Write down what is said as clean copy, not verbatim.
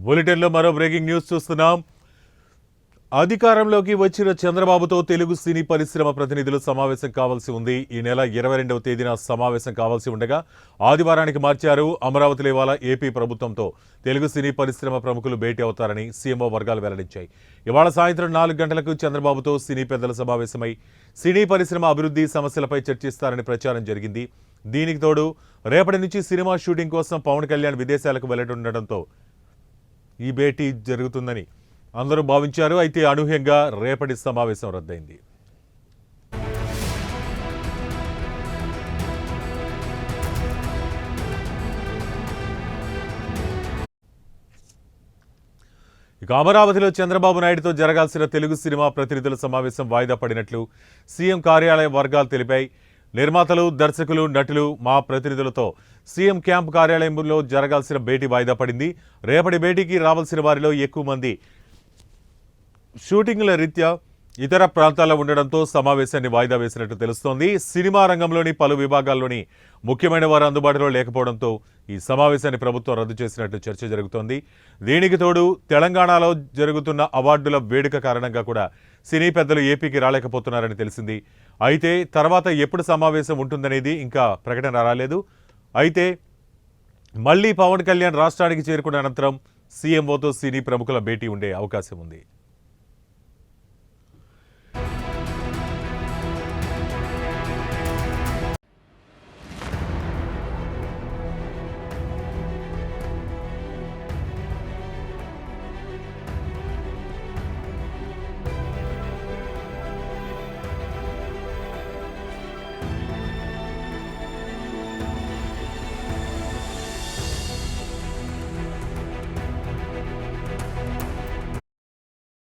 బులెటిన్లో మరో breaking news చూస్తున్నాం. అధికారంలోకి వచ్చిన చంద్రబాబుతో తెలుగు సినీ పరిశ్రమ ప్రతినిధులు సమావేశం కావాల్సి ఉంది. ఈ నెల 22వ తేదీన సమావేశం కావాల్సి ఉండగా ఆదివారానికి మార్చారు. అమరావతిలో ఇవాళ ఏపీ ప్రభుత్వంతో తెలుగు సినీ పరిశ్రమ ప్రముఖులు భేటీ అవుతారని సీఎంఓ వర్గాలు వెల్లడించాయి. ఇవాళ సాయంత్రం 4 గంటలకు చంద్రబాబుతో సినీ పెద్దల సమావేశమై సినీ పరిశ్రమ అభివృద్ధి సమస్యలపై చర్చిస్తారని ప్రచారం జరిగింది. దీనికి తోడు రేపటి నుంచి సినిమా షూటింగ్ కోసం పవన్ కళ్యాణ్ విదేశాలకు వెళ్లనుండటంతో ఈ భేటీ జరుగుతుందని అందరూ భావించారు. అయితే అనూహ్యంగా రేపటి సమావేశం రద్దయింది. ఇక అమరావతిలో చంద్రబాబు నాయుడుతో జరగాల్సిన తెలుగు సినిమా ప్రతినిధుల సమావేశం వాయిదా పడినట్లు సీఎం కార్యాలయ వర్గాలు తెలిపాయి. నిర్మాతలు, దర్శకులు, నటులు, మా ప్రతినిధులతో సీఎం క్యాంప్ కార్యాలయంలో జరగాల్సిన భేటీ వాయిదా పడింది. రేపటి భేటీకి రావాల్సిన వారిలో ఎక్కువ మంది షూటింగ్ల రీత్యా ఇతర ప్రాంతాల్లో ఉండడంతో సమావేశాన్ని వాయిదా వేసినట్టు తెలుస్తోంది. సినిమా రంగంలోని పలు విభాగాల్లోని ముఖ్యమైన వారు అందుబాటులో లేకపోవడంతో ఈ సమావేశాన్ని ప్రభుత్వం రద్దు చేసినట్టు చర్చ జరుగుతోంది. దీనికి తోడు తెలంగాణలో జరుగుతున్న అవార్డుల వేడుక కారణంగా కూడా సినీ పెద్దలు ఏపీకి రాలేకపోతున్నారని తెలిసింది. అయితే తర్వాత ఎప్పుడు సమావేశం ఉంటుందనేది ఇంకా ప్రకటన రాలేదు. అయితే మళ్లీ పవన్ కళ్యాణ్ రాష్ట్రానికి చేరుకున్న అనంతరం సీఎంఓతో సినీ ప్రముఖుల భేటీ ఉండే అవకాశం ఉంది.